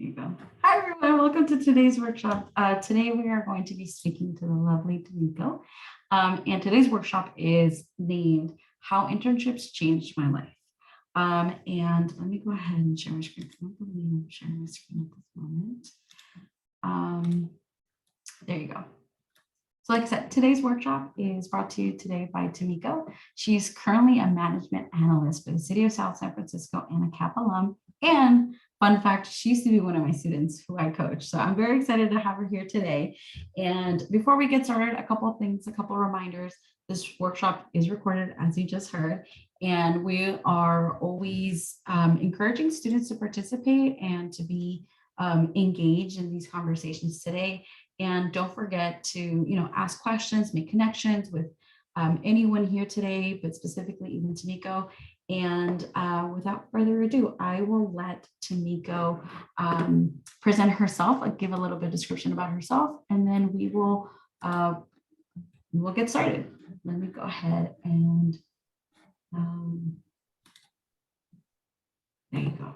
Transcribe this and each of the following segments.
you go. Hi, everyone. Welcome to today's workshop. Today, we are going to be speaking to the lovely Tamiko. And today's workshop is named How Internships Changed My Life. And let me go ahead and share my screen. I don't believe I'm sharing my screen at this moment. There you go. So like I said, today's workshop is brought to you today by Tamiko. She's currently a management analyst for the City of South San Francisco and a CAP alum. And fun fact, she used to be one of my students who I coach. So I'm very excited to have her here today. And before we get started, a couple of things, a couple of reminders. This workshop is recorded, as you just heard, and we are always encouraging students to participate and to be engaged in these conversations today. And don't forget to, ask questions, make connections with anyone here today, but specifically even Tamiko. And without further ado, I will let Tamiko present herself, give a little bit of description about herself, and then we'll get started. Let me go ahead and there you go.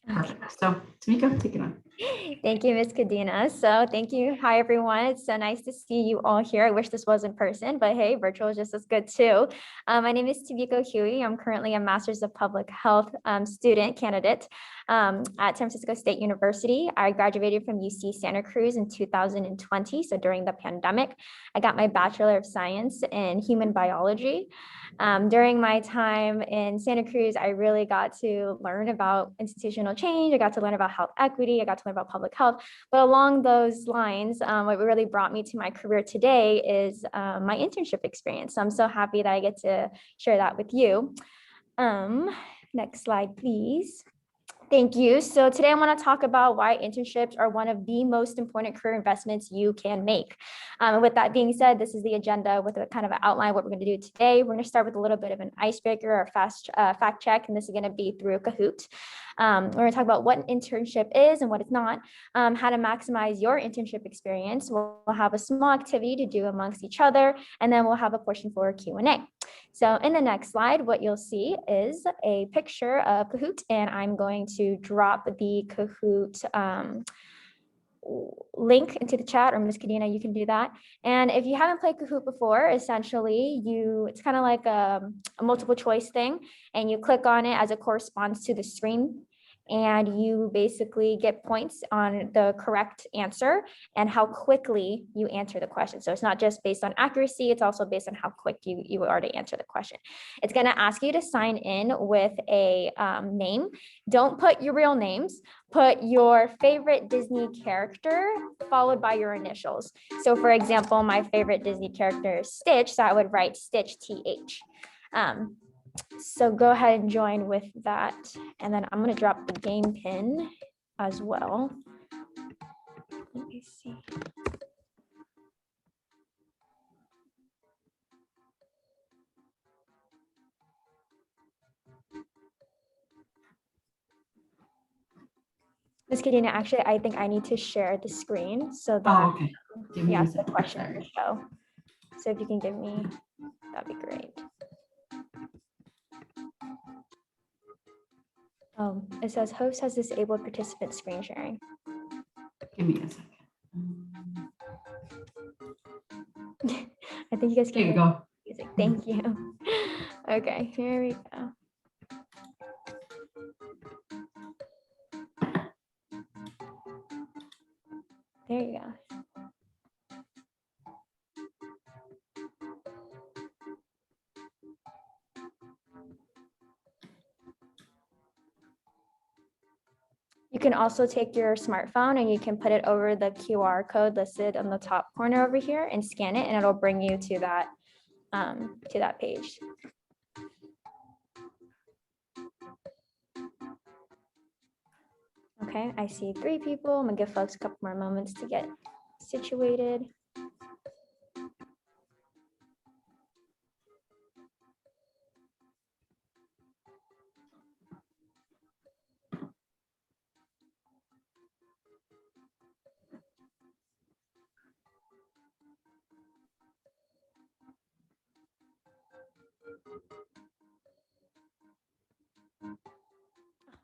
Perfect. So Tamiko, take it on. Thank you, Ms. Kadena. So thank you. Hi, everyone. It's so nice to see you all here. I wish this was in person, but hey, virtual is just as good too. My name is Tamiko Huey. I'm currently a Master's of Public Health student candidate at San Francisco State University. I graduated from UC Santa Cruz in 2020. So during the pandemic, I got my Bachelor of Science in Human Biology. During my time in Santa Cruz, I really got to learn about institutional change. I got to learn about health equity. I got to learn about public health. But along those lines, what really brought me to my career today is my internship experience. So I'm so happy that I get to share that with you. Next slide, please. Thank you. So today I want to talk about why internships are one of the most important career investments you can make. With that being said, this is the agenda with a kind of an outline of what we're going to do today. We're going to start with a little bit of an icebreaker or fast fact check, and this is going to be through Kahoot. We're going to talk about what an internship is and what it's not, how to maximize your internship experience. We'll have a small activity to do amongst each other, and then we'll have a portion for Q&A. So in the next slide, what you'll see is a picture of Kahoot, and I'm going to drop the Kahoot link into the chat, or Ms. Kadena, you can do that. And if you haven't played Kahoot before, essentially it's kind of like a multiple choice thing, and you click on it as it corresponds to the screen, and you basically get points on the correct answer and how quickly you answer the question. So it's not just based on accuracy, it's also based on how quick you are to answer the question. It's gonna ask you to sign in with a name. Don't put your real names, put your favorite Disney character followed by your initials. So for example, my favorite Disney character is Stitch, so I would write Stitch, TH. So go ahead and join with that. And then I'm going to drop the game pin as well. Let me see. Ms. Kadena, actually, I think I need to share the screen so that the question will show. So if you can give me, that'd be great. It says host has disabled participant screen sharing. Give me a second. I think you guys can. There you go. Music. Thank you. Okay, here we go. There you go. You can also take your smartphone and you can put it over the QR code listed on the top corner over here and scan it, and it'll bring you to that page. Okay, I see 3 people. I'm gonna give folks a couple more moments to get situated.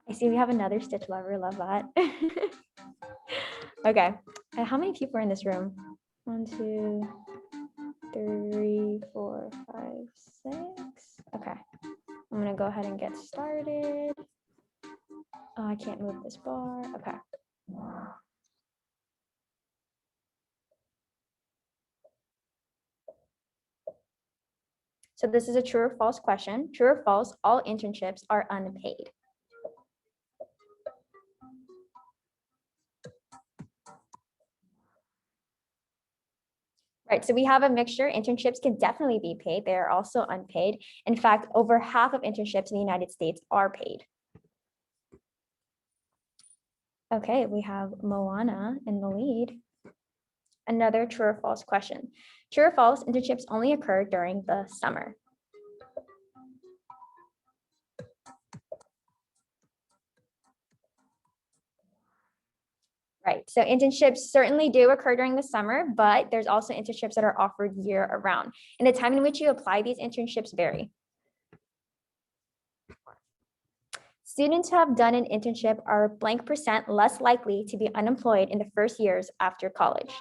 I see we have another Stitch lover. Love that. Okay. How many people are in this room? 1, 2, 3, 4, 5, 6. Okay. I'm gonna go ahead and get started. Oh, I can't move this bar. Okay. So this is a true or false question. True or false, all internships are unpaid. Right, so we have a mixture. Internships can definitely be paid. They are also unpaid. In fact, over half of internships in the United States are paid. Okay, we have Moana in the lead. Another true or false question. True or false, internships only occur during the summer. Right, so internships certainly do occur during the summer, but there's also internships that are offered year around. And the time in which you apply these internships vary. Students who have done an internship are blank percent less likely to be unemployed in the first years after college.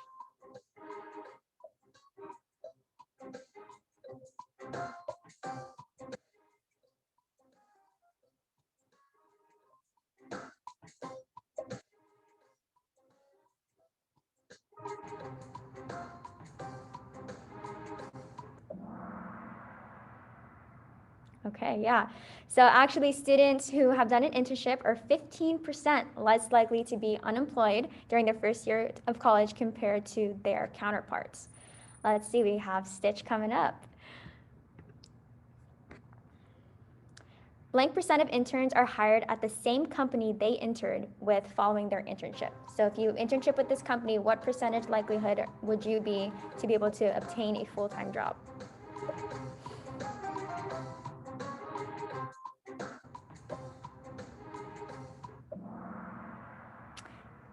Okay, yeah. So actually students who have done an internship are 15% less likely to be unemployed during their first year of college compared to their counterparts. Let's see, we have Stitch coming up. Blank percent of interns are hired at the same company they interned with following their internship. So if you internship with this company, what percentage likelihood would you be to be able to obtain a full-time job?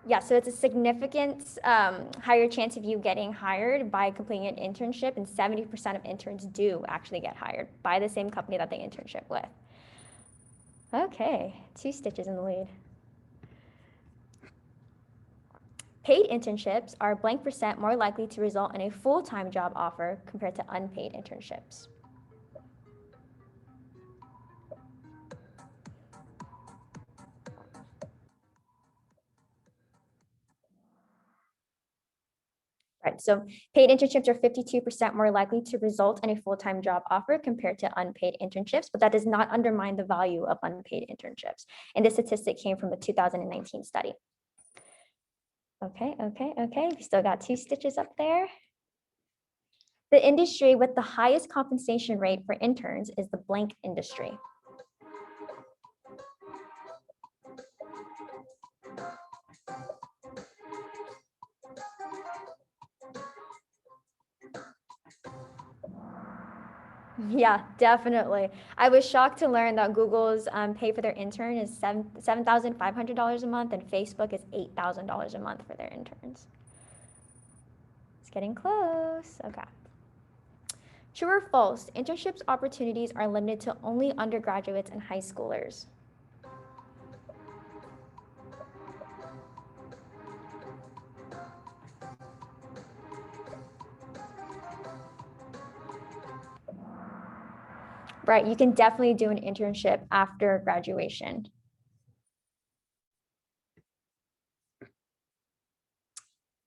Yeah, so it's a significant higher chance of you getting hired by completing an internship, and 70% of interns do actually get hired by the same company that they internship with. Okay, 2 Stitches in the lead. Paid internships are blank percent more likely to result in a full-time job offer compared to unpaid internships. Right, so paid internships are 52% more likely to result in a full-time job offer compared to unpaid internships, but that does not undermine the value of unpaid internships. And this statistic came from a 2019 study. Okay, we still got 2 Stitches up there. The industry with the highest compensation rate for interns is the blank industry. Yeah, definitely. I was shocked to learn that Google's pay for their intern is $7,500 a month, and Facebook is $8,000 a month for their interns. It's getting close. Okay. True or false, internships opportunities are limited to only undergraduates and high schoolers. Right, you can definitely do an internship after graduation.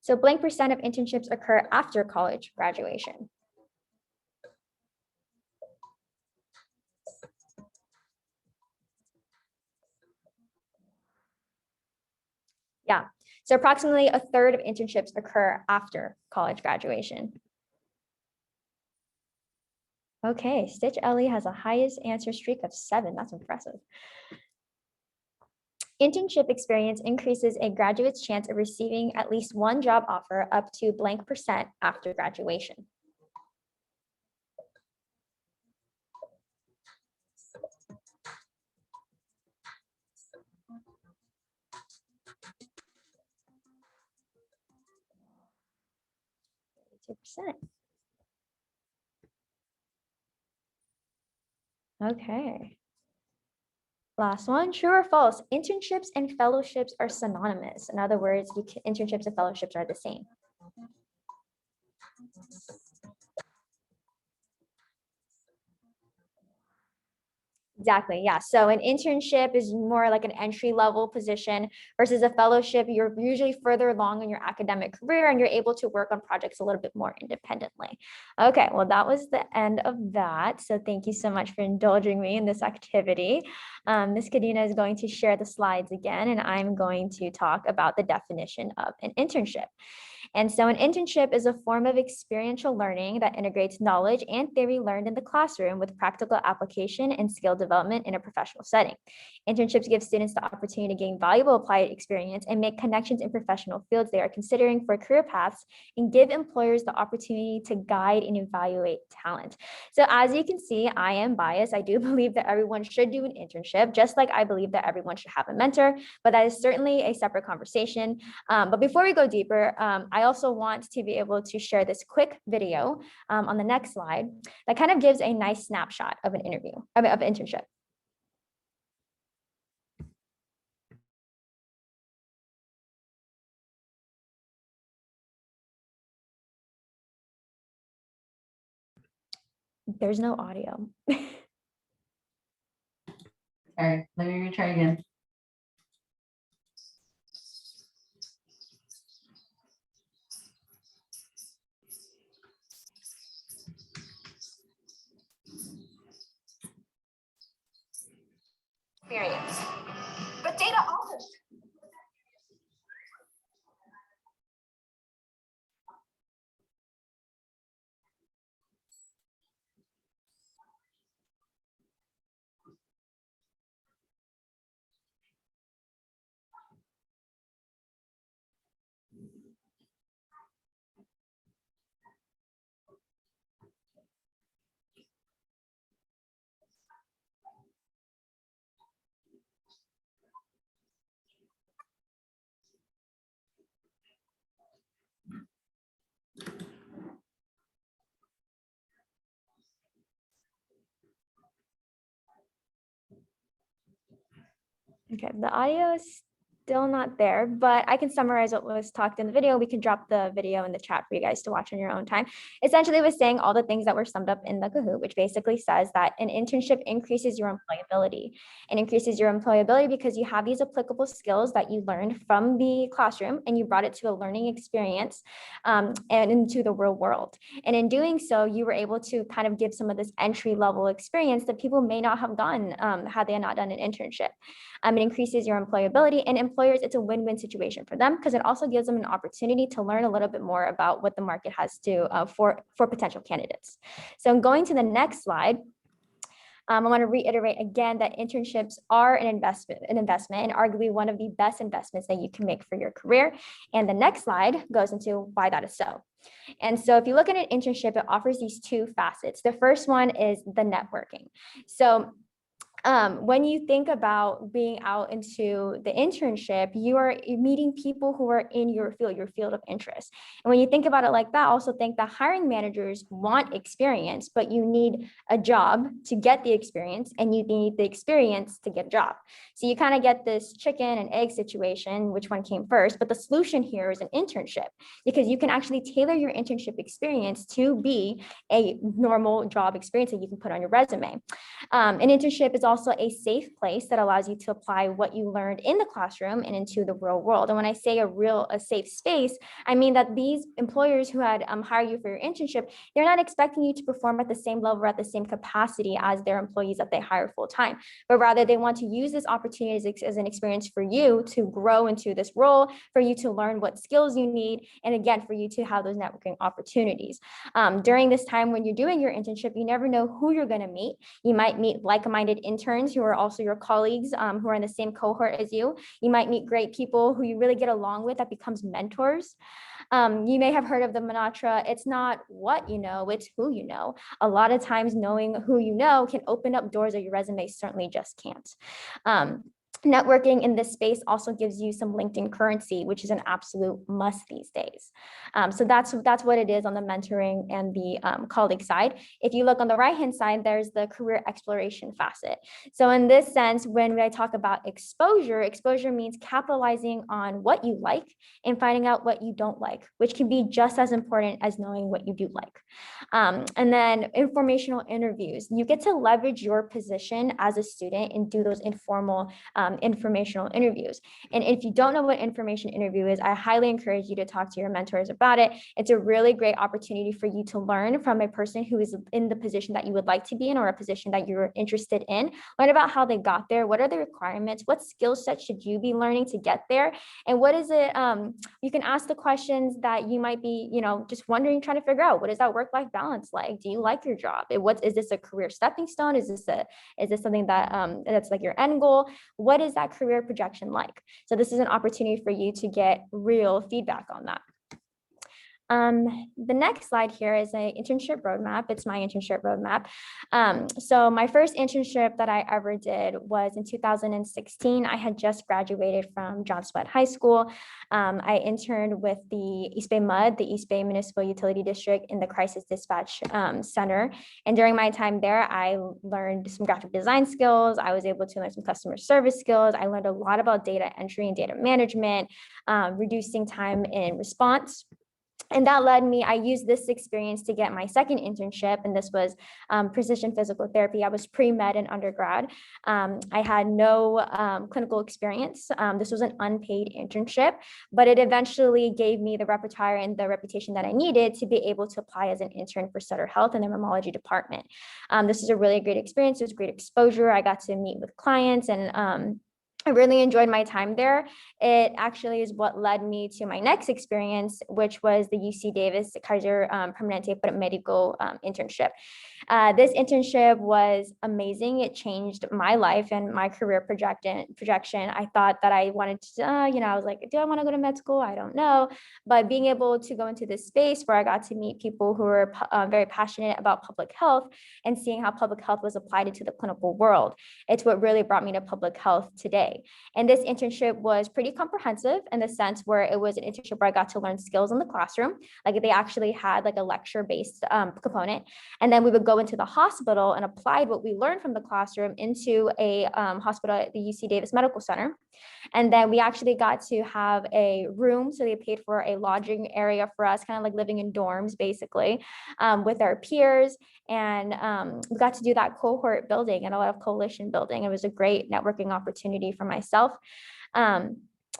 So blank percent of internships occur after college graduation. Yeah, so approximately a third of internships occur after college graduation. Okay, Stitch Ellie has a highest answer streak of 7. That's impressive. Internship experience increases a graduate's chance of receiving at least one job offer up to blank percent after graduation. %. Okay. Last one, true or false? Internships and fellowships are synonymous. In other words, internships and fellowships are the same. Exactly. Yeah. So an internship is more like an entry level position versus a fellowship. You're usually further along in your academic career and you're able to work on projects a little bit more independently. Okay. Well, that was the end of that. So thank you so much for indulging me in this activity. Ms. Kadena is going to share the slides again, and I'm going to talk about the definition of an internship. And so an internship is a form of experiential learning that integrates knowledge and theory learned in the classroom with practical application and skill development in a professional setting. Internships give students the opportunity to gain valuable applied experience and make connections in professional fields they are considering for career paths, and give employers the opportunity to guide and evaluate talent. So as you can see, I am biased. I do believe that everyone should do an internship, just like I believe that everyone should have a mentor, but that is certainly a separate conversation. But before we go deeper, I also want to be able to share this quick video on the next slide that kind of gives a nice snapshot of an interview, of an internship. There's no audio. All right, let me retry again. Experience. But data also. Okay, the audio is still not there, but I can summarize what was talked in the video. We can drop the video in the chat for you guys to watch on your own time. Essentially, it was saying all the things that were summed up in the Kahoot, which basically says that an internship increases your employability. It increases your employability because you have these applicable skills that you learned from the classroom and you brought it to a learning experience and into the real world. And in doing so, you were able to kind of give some of this entry level experience that people may not have gotten had they not done an internship. It increases your employability, and employers, it's a win-win situation for them because it also gives them an opportunity to learn a little bit more about what the market has to for potential candidates. So I'm going to the next slide. I want to reiterate again that internships are an investment and arguably one of the best investments that you can make for your career. And the next slide goes into why that is so. And so if you look at an internship, it offers these two facets. The first one is the networking. So when you think about being out into the internship, you are meeting people who are in your field of interest. And when you think about it like that, also think that hiring managers want experience, but you need a job to get the experience and you need the experience to get a job. So you kind of get this chicken and egg situation, which one came first, but the solution here is an internship because you can actually tailor your internship experience to be a normal job experience that you can put on your resume. An internship is also a safe place that allows you to apply what you learned in the classroom and into the real world. And when I say a safe space, I mean that these employers who had hired you for your internship, they're not expecting you to perform at the same level or at the same capacity as their employees that they hire full time, but rather they want to use this opportunity as an experience for you to grow into this role, for you to learn what skills you need, and again, for you to have those networking opportunities. During this time when you're doing your internship, you never know who you're going to meet. You might meet like-minded interns who are also your colleagues who are in the same cohort as you. You might meet great people who you really get along with that becomes mentors. You may have heard of the mantra, it's not what you know, it's who you know. A lot of times knowing who you know can open up doors that your resume certainly just can't. Networking in this space also gives you some LinkedIn currency, which is an absolute must these days. So that's what it is on the mentoring and the colleague side. If you look on the right-hand side, there's the career exploration facet. So in this sense, when I talk about exposure, exposure means capitalizing on what you like and finding out what you don't like, which can be just as important as knowing what you do like. And then informational interviews. You get to leverage your position as a student and do those informal informational interviews. And if you don't know what information interview is, I highly encourage you to talk to your mentors about it. It's a really great opportunity for you to learn from a person who is in the position that you would like to be in, or a position that you're interested in. Learn about how they got there. What are the requirements? What skill sets should you be learning to get there? And what is it? You can ask the questions that you might be, just wondering, trying to figure out. What is that work-life balance like? Do you like your job? Is this a career stepping stone? Is this something that that's like your end goal? What is that career projection like? So this is an opportunity for you to get real feedback on that. The next slide here is an internship roadmap. It's my internship roadmap. So my first internship that I ever did was in 2016. I had just graduated from John Swett High School. I interned with the East Bay MUD, the East Bay Municipal Utility District, in the Crisis Dispatch Center. And during my time there, I learned some graphic design skills. I was able to learn some customer service skills. I learned a lot about data entry and data management, reducing time in response. And that led me, I used this experience to get my second internship, and this was precision physical therapy. I was pre-med in undergrad. I had no clinical experience. This was an unpaid internship, but it eventually gave me the repertoire and the reputation that I needed to be able to apply as an intern for Sutter Health in the mammology department. This is a really great experience. It was great exposure. I got to meet with clients, and I really enjoyed my time there. It actually is what led me to my next experience, which was the UC Davis Kaiser Permanente Medical internship. This internship was amazing. It changed my life and my career projection. I thought that I wanted to, I was like, do I want to go to med school? I don't know. But being able to go into this space where I got to meet people who were very passionate about public health and seeing how public health was applied into the clinical world, it's what really brought me to public health today. And this internship was pretty comprehensive in the sense where it was an internship where I got to learn skills in the classroom. Like they actually had like a lecture-based component. And then we would go into the hospital and applied what we learned from the classroom into a hospital at the UC Davis Medical Center. And then we actually got to have a room. So they paid for a lodging area for us, kind of like living in dorms, basically, with our peers. And we got to do that cohort building and a lot of coalition building. It was a great networking opportunity for myself.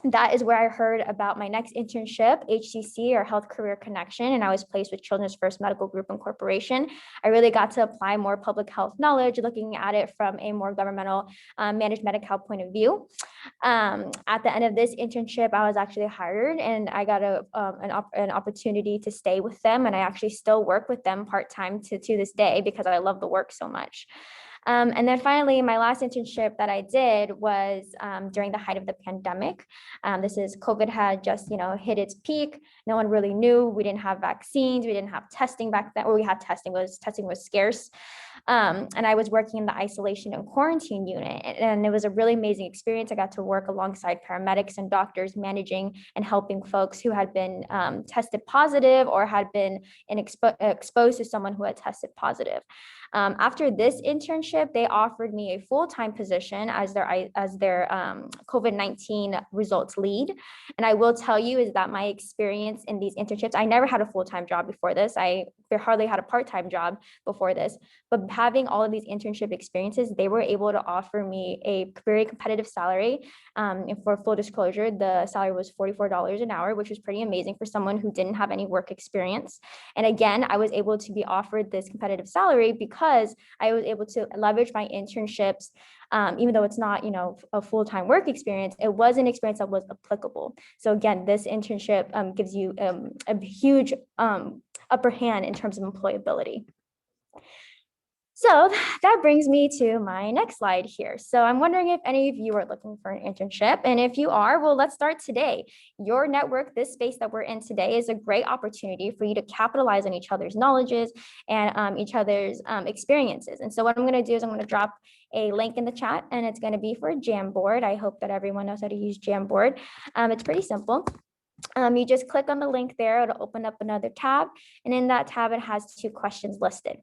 That is where I heard about my next internship, HCC, or Health Career Connection, and I was placed with Children's First Medical Group and Corporation. I really got to apply more public health knowledge, looking at it from a more governmental managed Medi-Cal point of view. At the end of this internship, I was actually hired, and I got an opportunity to stay with them, and I actually still work with them part-time to this day because I love the work so much. And then finally, my last internship that I did was during the height of the pandemic. This is COVID had just, hit its peak. No one really knew. We didn't have vaccines. We didn't have testing back then, or we had testing was scarce. And I was working in the isolation and quarantine unit, and it was a really amazing experience. I got to work alongside paramedics and doctors, managing and helping folks who had been tested positive or had been exposed to someone who had tested positive. After this internship, they offered me a full-time position as their COVID-19 results lead. And I will tell you is that my experience in these internships, I never had a full-time job before this. I hardly had a part-time job before this, but having all of these internship experiences, they were able to offer me a very competitive salary. And for full disclosure, the salary was $44 an hour, which was pretty amazing for someone who didn't have any work experience. And again, I was able to be offered this competitive salary because I was able to leverage my internships. Even though it's not, a full-time work experience, it was an experience that was applicable. So again, this internship gives you a huge upper hand in terms of employability. So that brings me to my next slide here. So I'm wondering if any of you are looking for an internship. And if you are, well, let's start today. Your network, this space that we're in today, is a great opportunity for you to capitalize on each other's knowledges and each other's experiences. And so what I'm going to do is I'm going to drop a link in the chat, and it's going to be for Jamboard. I hope that everyone knows how to use Jamboard. It's pretty simple. You just click on the link there, it'll open up another tab. And in that tab, it has 2 questions listed.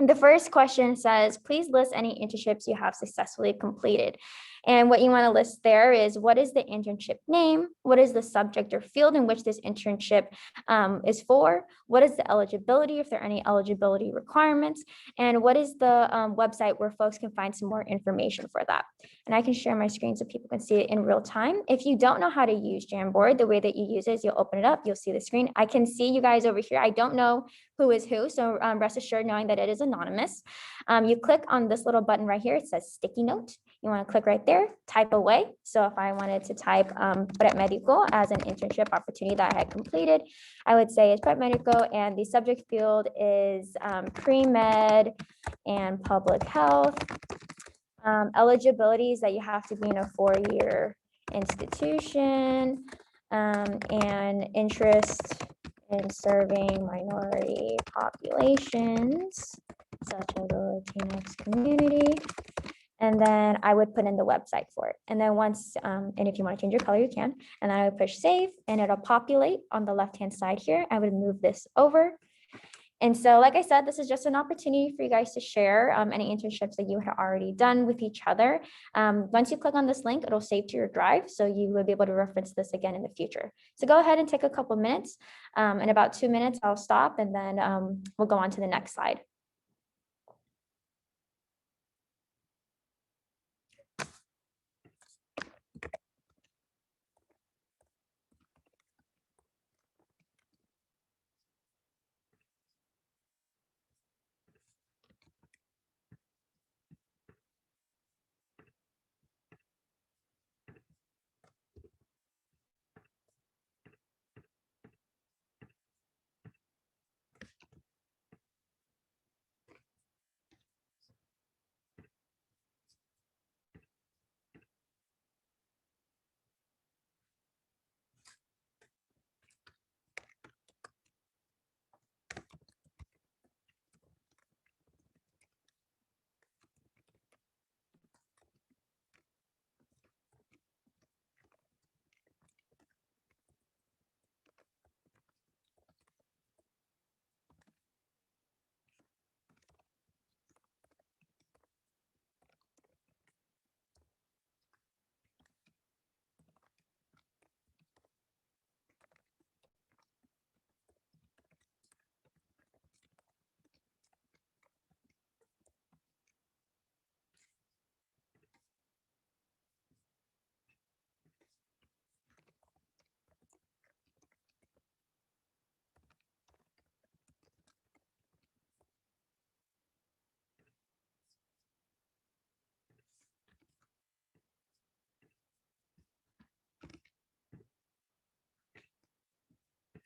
The first question says, please list any internships you have successfully completed. And what you want to list there is, what is the internship name? What is the subject or field in which this internship is for? What is the eligibility, if there are any eligibility requirements? And what is the website where folks can find some more information for that? And I can share my screen so people can see it in real time. If you don't know how to use Jamboard, the way that you use it is you'll open it up, you'll see the screen. I can see you guys over here. I don't know who is who, so rest assured knowing that it is anonymous. You click on this little button right here. It says sticky note. You want to click right there, type away. So if I wanted to type Prep Medico as an internship opportunity that I had completed, I would say it's Prep Medico, and the subject field is pre-med and public health. Eligibilities that you have to be in a 4-year institution, and interest in serving minority populations, such as the Latinx community. And then I would put in the website for it. And then once, and if you want to change your color, you can. And then I would push save, and it'll populate on the left-hand side here. I would move this over. And so, like I said, this is just an opportunity for you guys to share any internships that you have already done with each other. Once you click on this link, it'll save to your drive, so you will be able to reference this again in the future. So go ahead and take a couple minutes. In about 2 minutes, I'll stop, and then we'll go on to the next slide.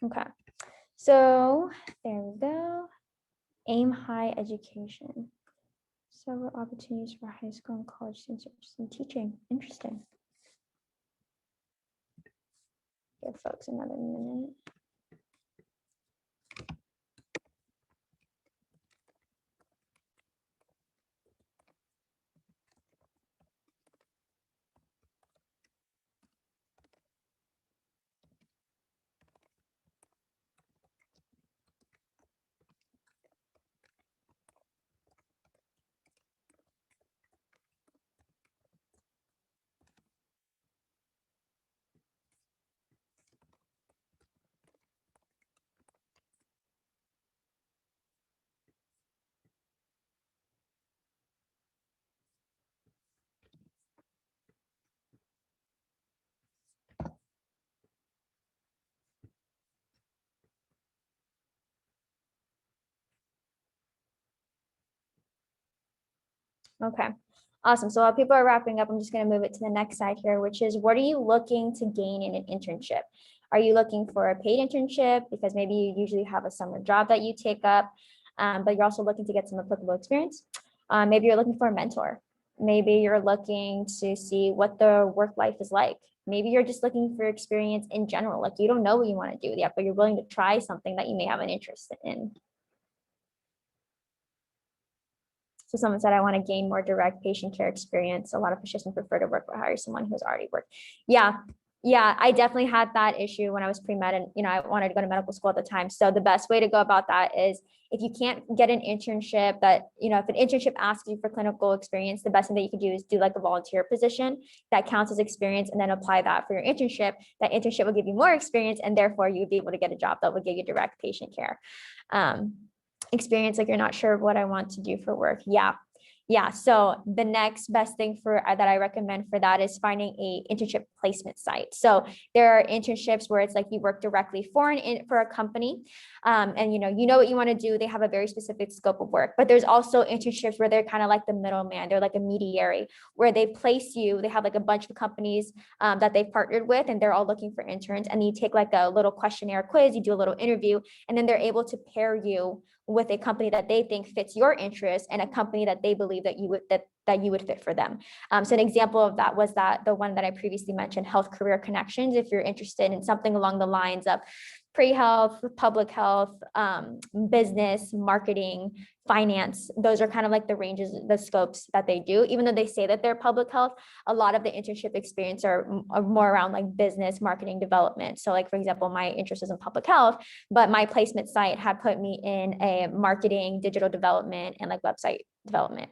Okay, so there we go. Aim high education. Several opportunities for high school and college students interested in teaching. Interesting. Give folks another minute. Okay, awesome. So while people are wrapping up, I'm just going to move it to the next side here, which is, what are you looking to gain in an internship? Are you looking for a paid internship because maybe you usually have a summer job that you take up? but you're also looking to get some applicable experience. Maybe you're looking for a mentor. Maybe you're looking to see what the work life is like. Maybe you're just looking for experience in general. Like you don't know what you want to do yet, but you're willing to try something that you may have an interest in. So someone said, I want to gain more direct patient care experience. A lot of physicians prefer to work or hire someone who's already worked. Yeah, I definitely had that issue when I was pre-med and, I wanted to go to medical school at the time. So the best way to go about that is if you can't get an internship that, if an internship asks you for clinical experience, the best thing that you can do is do like a volunteer position that counts as experience and then apply that for your internship. That internship will give you more experience and therefore you would be able to get a job that would give you direct patient care experience. Like you're not sure what I want to do for work. Yeah. So the next best thing for that I recommend for that is finding a internship placement site. So there are internships where it's like you work directly for a company, and you know what you want to do. They have a very specific scope of work. But there's also internships where they're kind of like the middleman. They're like a mediary where they place you. They have like a bunch of companies that they've partnered with, and they're all looking for interns. And you take like a little questionnaire quiz. You do a little interview, and then they're able to pair you with a company that they think fits your interest and a company that they believe that you would fit for them. So an example of that was the one that I previously mentioned, Health Career Connections. If you're interested in something along the lines of pre-health, public health, business, marketing, finance, those are kind of like the ranges, the scopes that they do. Even though they say that they're public health, a lot of the internship experience are more around like business, marketing, development. So like, for example, my interest is in public health, but my placement site had put me in a marketing, digital development, and like website development.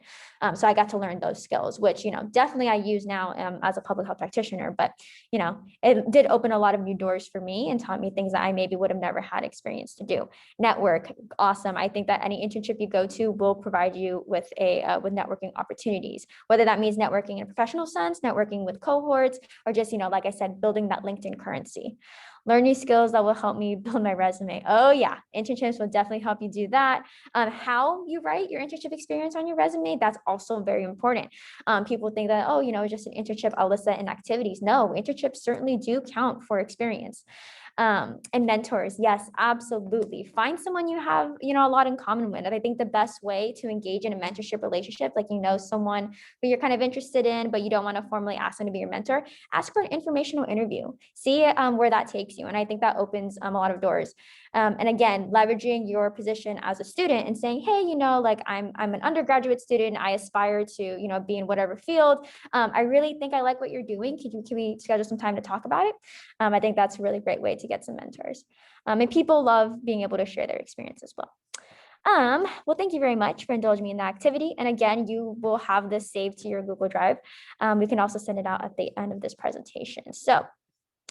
So I got to learn those skills, which, definitely I use now as a public health practitioner, but, it did open a lot of new doors for me and taught me things that I maybe would have never had experience to do. Network, awesome. I think that any internship you go to will provide you with with networking opportunities, whether that means networking in a professional sense, networking with cohorts, or just, like I said, building that LinkedIn currency. Learn new skills that will help me build my resume. Oh yeah, internships will definitely help you do that. How you write your internship experience on your resume, that's also very important. People think that, just an internship, I'll list that in activities. No, internships certainly do count for experience. And mentors, yes, absolutely. Find someone you have, a lot in common with. And I think the best way to engage in a mentorship relationship, like, someone who you're kind of interested in, but you don't want to formally ask them to be your mentor, ask for an informational interview, see where that takes you. And I think that opens a lot of doors. And again, leveraging your position as a student and saying, hey, like I'm an undergraduate student. I aspire to, be in whatever field. I really think I like what you're doing. Can we schedule some time to talk about it? I think that's a really great way to get some mentors. And people love being able to share their experience as well. Well, thank you very much for indulging me in the activity. And again, you will have this saved to your Google Drive. We can also send it out at the end of this presentation. So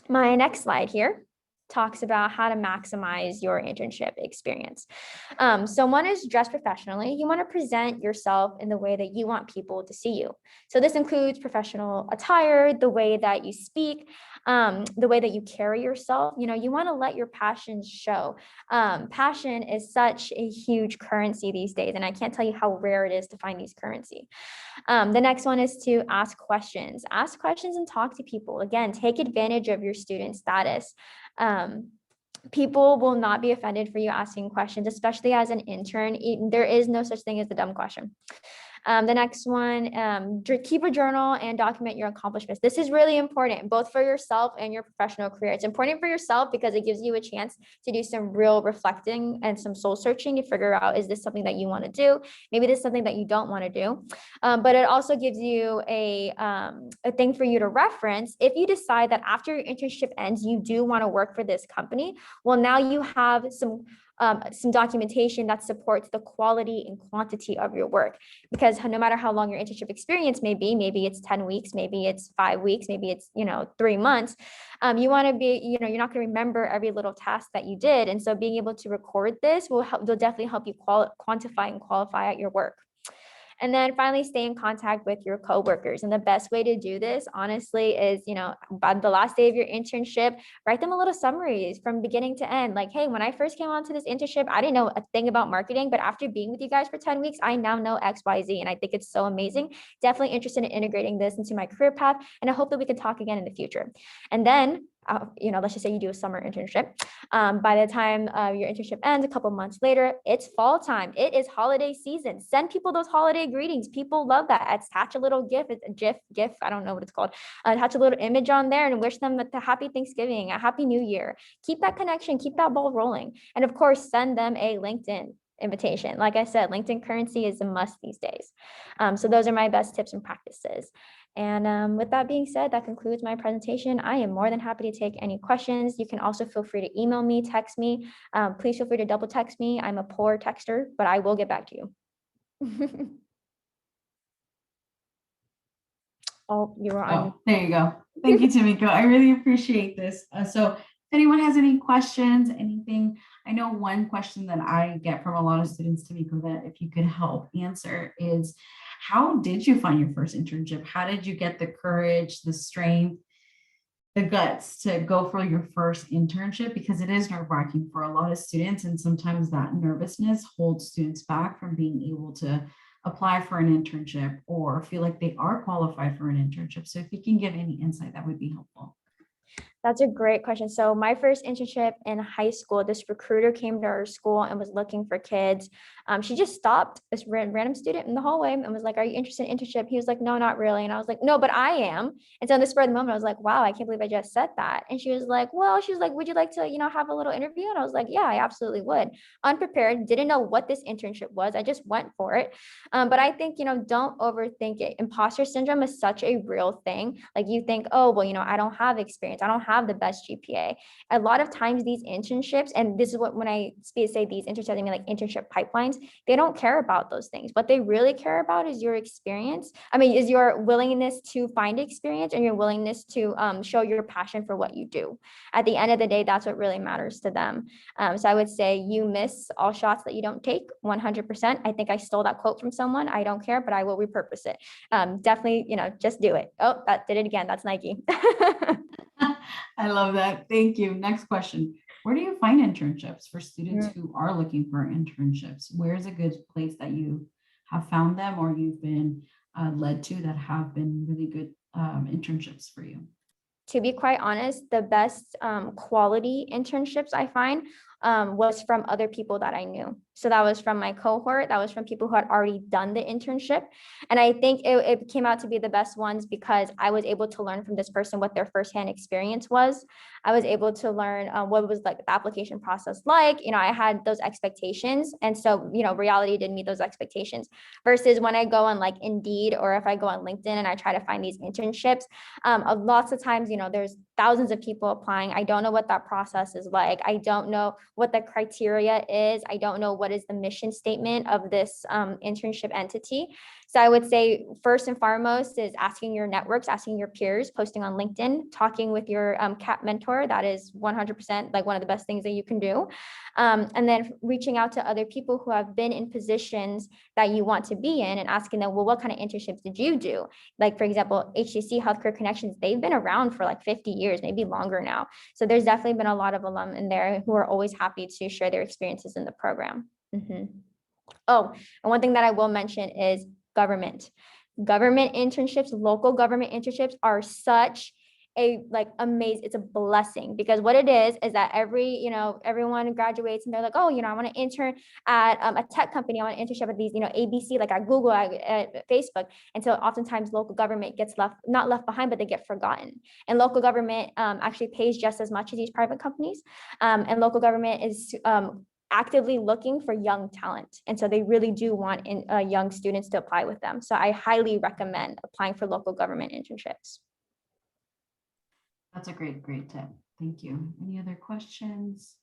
my next slide here talks about how to maximize your internship experience. So one is dress professionally. You want to present yourself in the way that you want people to see you. So this includes professional attire, the way that you speak, the way that you carry yourself. You want to let your passions show. Passion is such a huge currency these days, and I can't tell you how rare it is to find these currency. The next one is to ask questions. Ask questions and talk to people. Again, take advantage of your student status. People will not be offended for you asking questions, especially as an intern. There is no such thing as the dumb question. The next one, keep a journal and document your accomplishments. This is really important, both for yourself and your professional career. It's important for yourself because it gives you a chance to do some real reflecting and some soul searching to figure out, is this something that you want to do? Maybe this is something that you don't want to do. But it also gives you a thing for you to reference. If you decide that after your internship ends, you do want to work for this company, well, now you have some documentation that supports the quality and quantity of your work. Because no matter how long your internship experience may be, maybe it's 10 weeks, maybe it's 5 weeks, maybe it's 3 months, you want to be, you're not going to remember every little task that you did. And so being able to record this will definitely help you quantify and qualify at your work. And then finally, stay in contact with your coworkers. And the best way to do this, honestly, is, by the last day of your internship, write them a little summaries from beginning to end. Like, hey, when I first came onto this internship, I didn't know a thing about marketing, but after being with you guys for 10 weeks, I now know X, Y, Z. And I think it's so amazing. Definitely interested in integrating this into my career path. And I hope that we can talk again in the future. And then let's just say you do a summer internship. By the time your internship ends, a couple months later, it's fall time. It is holiday season. Send people those holiday greetings. People love that. Attach a little GIF, it's a GIF, I don't know what it's called. Attach a little image on there and wish them a happy Thanksgiving, a happy New Year. Keep that connection, keep that ball rolling. And of course, send them a LinkedIn invitation. Like I said, LinkedIn currency is a must these days. So those are my best tips and practices. And with that being said, that concludes my presentation. I am more than happy to take any questions. You can also feel free to email me, text me. Please feel free to double text me. I'm a poor texter, but I will get back to you. Oh, you were on. Oh, there you go. Thank you, Tamiko. I really appreciate this. So if anyone has any questions, anything, I know one question that I get from a lot of students, Tamiko, that if you could help answer is, how did you find your first internship? How did you get the courage, the strength, the guts to go for your first internship? Because it is nerve-wracking for a lot of students, and sometimes that nervousness holds students back from being able to apply for an internship or feel like they are qualified for an internship. So if you can give any insight, that would be helpful. That's a great question. So my first internship in high school, this recruiter came to our school and was looking for kids. She just stopped this random student in the hallway and was like, "Are you interested in internship?" He was like, "No, not really." And I was like, "No, but I am." And so in the spur of the moment, I was like, "Wow, I can't believe I just said that." And she was like, "Would you like to, have a little interview?" And I was like, "Yeah, I absolutely would." Unprepared, didn't know what this internship was. I just went for it. But I think, don't overthink it. Imposter syndrome is such a real thing. Like you think, oh, well, I don't have experience. I don't have the best GPA. A lot of times these internships, and this is what, when I say these internships, I mean like internship pipelines, they don't care about those things. What they really care about is your experience. Is your willingness to find experience and your willingness to show your passion for what you do. At the end of the day, that's what really matters to them. So I would say you miss all shots that you don't take 100%. I think I stole that quote from someone. I don't care, but I will repurpose it. Definitely, just do it. Oh, that did it again. That's Nike. I love that. Thank you. Next question. Where do you find internships for students who are looking for internships? Where is a good place that you have found them or you've been led to that have been really good internships for you? To be quite honest, the best quality internships I find was from other people that I knew. So that was from my cohort. That was from people who had already done the internship. And I think it came out to be the best ones because I was able to learn from this person what their firsthand experience was. I was able to learn what was like the application process like. I had those expectations. And so, reality didn't meet those expectations versus when I go on like Indeed or if I go on LinkedIn and I try to find these internships, lots of times, there's thousands of people applying. I don't know what that process is like. I don't know what the criteria is. I don't know what is the mission statement of this internship entity. So I would say first and foremost is asking your networks, asking your peers, posting on LinkedIn, talking with your CAP mentor. That is 100% like one of the best things that you can do. And then reaching out to other people who have been in positions that you want to be in and asking them, well, what kind of internships did you do? Like, for example, HCC Healthcare Connections, they've been around for like 50 years, maybe longer now. So there's definitely been a lot of alum in there who are always happy to share their experiences in the program. Oh, and one thing that I will mention is government internships. Local government internships are such a amazing, it's a blessing because what it is that everyone graduates and they're like, oh, I want to intern at a tech company. I want to internship at these, ABC, like at Google, at Facebook. And so oftentimes local government gets not left behind, but they get forgotten. And local government actually pays just as much as these private companies. And local government is actively looking for young talent. And so they really do want young students to apply with them. So I highly recommend applying for local government internships. That's a great tip. Thank you. Any other questions?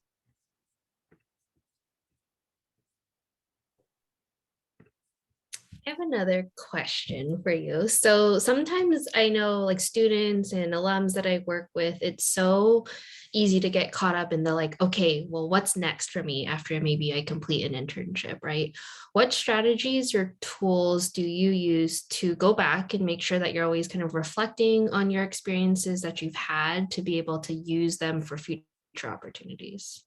I have another question for you. So sometimes I know like students and alums that I work with, it's so easy to get caught up in the like, okay, well, what's next for me after maybe I complete an internship, right? What strategies or tools do you use to go back and make sure that you're always kind of reflecting on your experiences that you've had to be able to use them for future opportunities?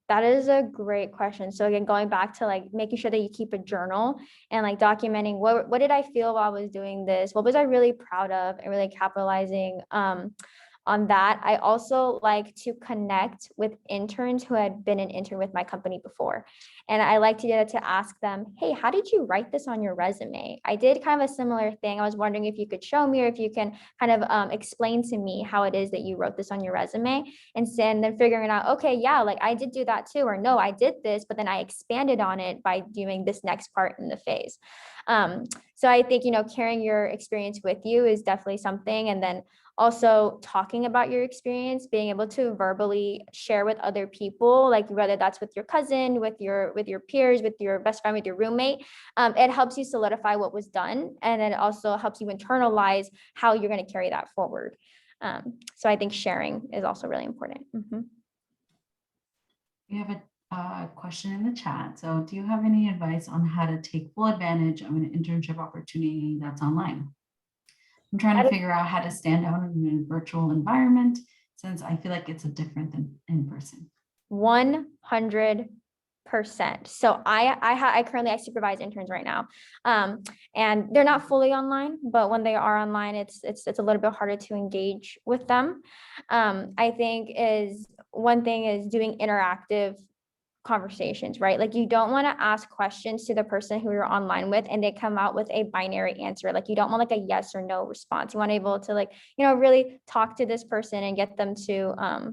That is a great question. So again, going back to like making sure that you keep a journal and like documenting what did I feel while I was doing this? What was I really proud of and really capitalizing on that. I also like to connect with interns who had been an intern with my company before. And I like to get to ask them, hey, how did you write this on your resume? I did kind of a similar thing. I was wondering if you could show me, or if you can kind of explain to me how it is that you wrote this on your resume, and then figuring out, okay, yeah, like I did do that too, or no, I did this, but then I expanded on it by doing this next part in the phase. So I think, carrying your experience with you is definitely something. And then also talking about your experience, being able to verbally share with other people, like whether that's with your cousin, with your peers, with your best friend, with your roommate, it helps you solidify what was done. And it also helps you internalize how you're going to carry that forward. So I think sharing is also really important. We have a question in the chat. So do you have any advice on how to take full advantage of an internship opportunity that's online? I'm trying to figure out how to stand out in a virtual environment, since I feel like it's a different than in person. 100%. So I currently supervise interns right now, and they're not fully online, but when they are online, it's a little bit harder to engage with them. I think one thing is doing interactive conversations, right? Like you don't want to ask questions to the person who you're online with and they come out with a binary answer. Like you don't want like a yes or no response. You want to be able to really talk to this person and get them to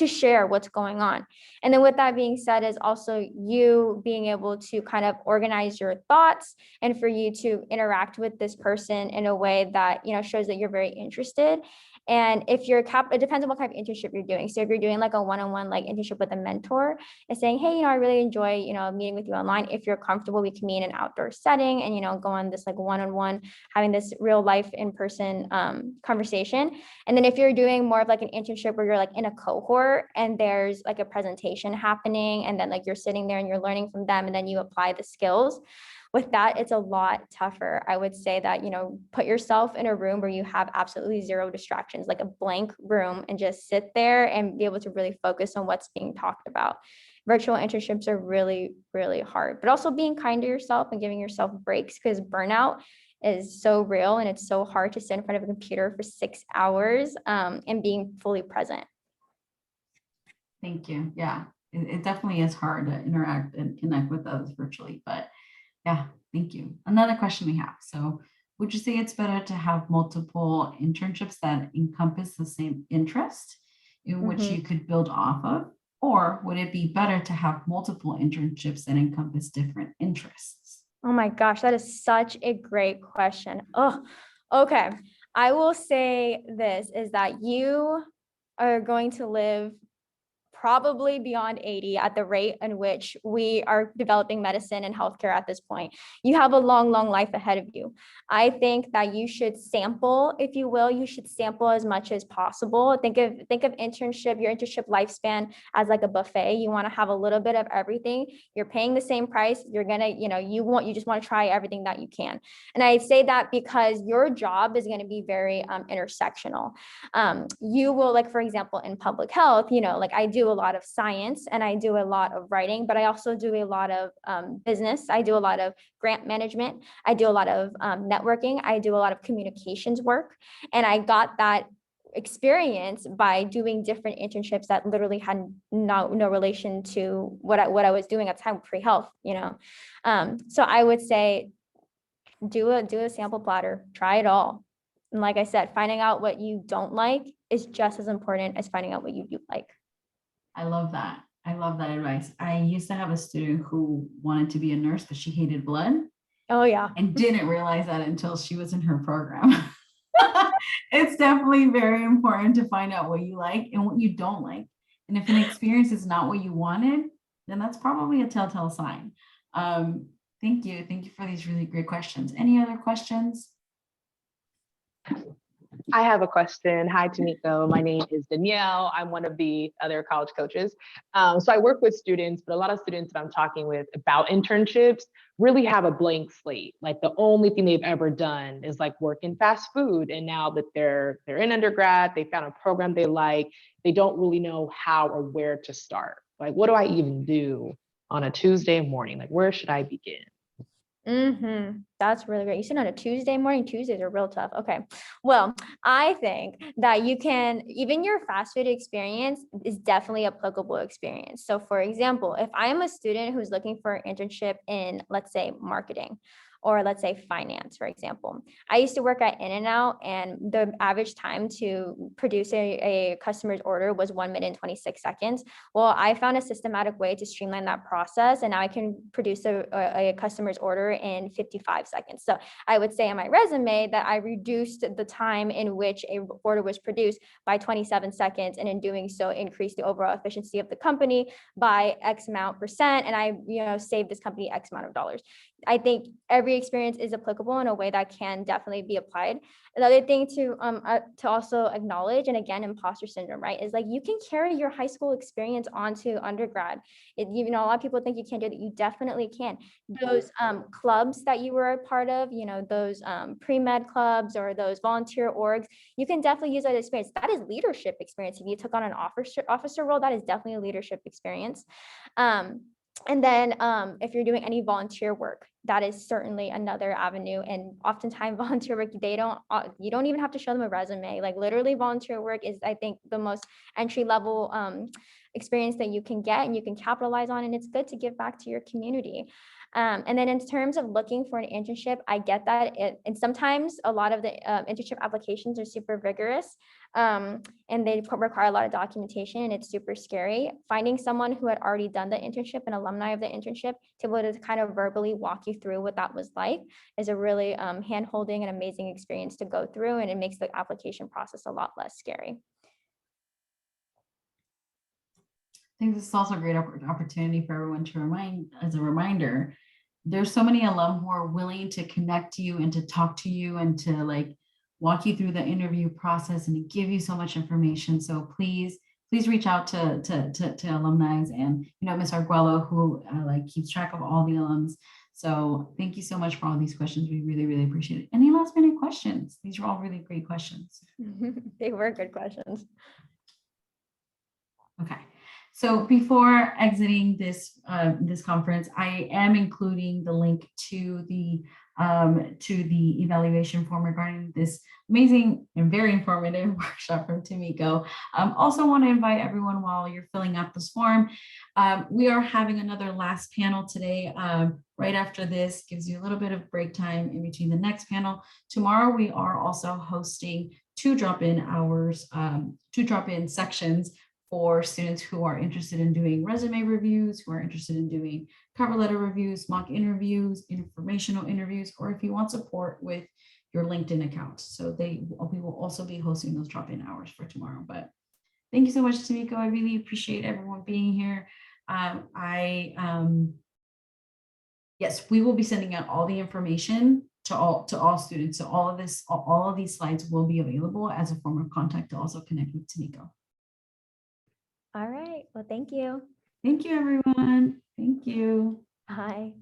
share what's going on. And then with that being said is also you being able to kind of organize your thoughts and for you to interact with this person in a way that, shows that you're very interested. And if it depends on what kind of internship you're doing. So if you're doing like a one-on-one like internship with a mentor and saying, hey, I really enjoy, meeting with you online. If you're comfortable, we can meet in an outdoor setting and, go on this like one-on-one, having this real life in-person conversation. And then if you're doing more of like an internship where you're like in a cohort and there's like a presentation happening and then like you're sitting there and you're learning from them and then you apply the skills. With that, it's a lot tougher. I would say that, put yourself in a room where you have absolutely zero distractions, like a blank room, and just sit there and be able to really focus on what's being talked about. Virtual internships are really, really hard, but also being kind to yourself and giving yourself breaks, because burnout is so real and it's so hard to sit in front of a computer for 6 hours and being fully present. Thank you. Yeah, it definitely is hard to interact and connect with others virtually, but yeah, thank you. Another question we have. So would you say it's better to have multiple internships that encompass the same interest in which you could build off of? Or would it be better to have multiple internships that encompass different interests? Oh my gosh, that is such a great question. Oh, okay. I will say this is that you are going to live probably beyond 80 at the rate in which we are developing medicine and healthcare at this point. You have a long, long life ahead of you. I think that you should sample, if you will, you should sample as much as possible. Think of your internship lifespan as like a buffet. You want to have a little bit of everything. You're paying the same price. You're gonna, you just want to try everything that you can. And I say that because your job is going to be very intersectional. You will, like, for example, in public health, like I do a lot of science and I do a lot of writing, but I also do a lot of business. I do a lot of grant management. I do a lot of networking. I do a lot of communications work. And I got that experience by doing different internships that literally had no relation to what I was doing at the time, pre-health, So I would say do a sample platter, try it all. And like I said, finding out what you don't like is just as important as finding out what you do like. I love that. I love that advice. I used to have a student who wanted to be a nurse, but she hated blood. Oh, yeah. And didn't realize that until she was in her program. It's definitely very important to find out what you like and what you don't like. And if an experience is not what you wanted, then that's probably a telltale sign. Thank you. Thank you for these really great questions. Any other questions? I have a question. Hi, Tamiko. My name is Danielle. I'm one of the other college coaches. So I work with students, but a lot of students that I'm talking with about internships really have a blank slate. Like the only thing they've ever done is like work in fast food. And now that they're in undergrad, they found a program they like, they don't really know how or where to start. Like, what do I even do on a Tuesday morning? Like, where should I begin? That's really great. You said on a Tuesday morning. Tuesdays are real tough. Okay. Well, I think that you can, even your fast food experience is definitely applicable experience. So for example, if I am a student who's looking for an internship in, let's say, marketing, or let's say finance, for example. I used to work at In-N-Out, and the average time to produce a customer's order was 1 minute and 26 seconds. Well, I found a systematic way to streamline that process, and now I can produce a customer's order in 55 seconds. So I would say on my resume that I reduced the time in which a order was produced by 27 seconds, and in doing so, increased the overall efficiency of the company by X amount percent, and I, saved this company X amount of dollars. I think every experience is applicable in a way that can definitely be applied. Another thing to also acknowledge, and again, imposter syndrome, right, is like you can carry your high school experience onto undergrad. A lot of people think you can't do that. You definitely can. Those clubs that you were a part of, those pre-med clubs or those volunteer orgs, you can definitely use that experience. That is leadership experience. If you took on an officer role, that is definitely a leadership experience. And then if you're doing any volunteer work, that is certainly another avenue. And oftentimes volunteer work, you don't even have to show them a resume. Like literally volunteer work is, I think, the most entry level experience that you can get and you can capitalize on. And it's good to give back to your community. And then in terms of looking for an internship, I get that. And sometimes a lot of the internship applications are super rigorous and they require a lot of documentation, and it's super scary. Finding someone who had already done the internship, an alumni of the internship, to be able to kind of verbally walk you through what that was like is a really hand-holding and amazing experience to go through, and it makes the application process a lot less scary. I think this is also a great opportunity for everyone to as a reminder, there's so many alum who are willing to connect you and to talk to you and to like walk you through the interview process and to give you so much information. So please reach out to alumni and, Ms. Arguello, who keeps track of all the alums. So thank you so much for all these questions. We really, really appreciate it. Any last minute questions? These are all really great questions. They were good questions. Okay. So before exiting this conference, I am including the link to the evaluation form regarding this amazing and very informative workshop from Tamiko. Also want to invite everyone while you're filling out this form. We are having another last panel today. Right after this, gives you a little bit of break time in between the next panel. Tomorrow, we are also hosting 2 drop-in sections for students who are interested in doing resume reviews, who are interested in doing cover letter reviews, mock interviews, informational interviews, or if you want support with your LinkedIn account. So we will also be hosting those drop-in hours for tomorrow. But thank you so much, Tamiko. I really appreciate everyone being here. Yes, we will be sending out all the information to all students. So all of these slides will be available as a form of contact to also connect with Tamiko. All right. Well, thank you. Thank you, everyone. Thank you. Bye.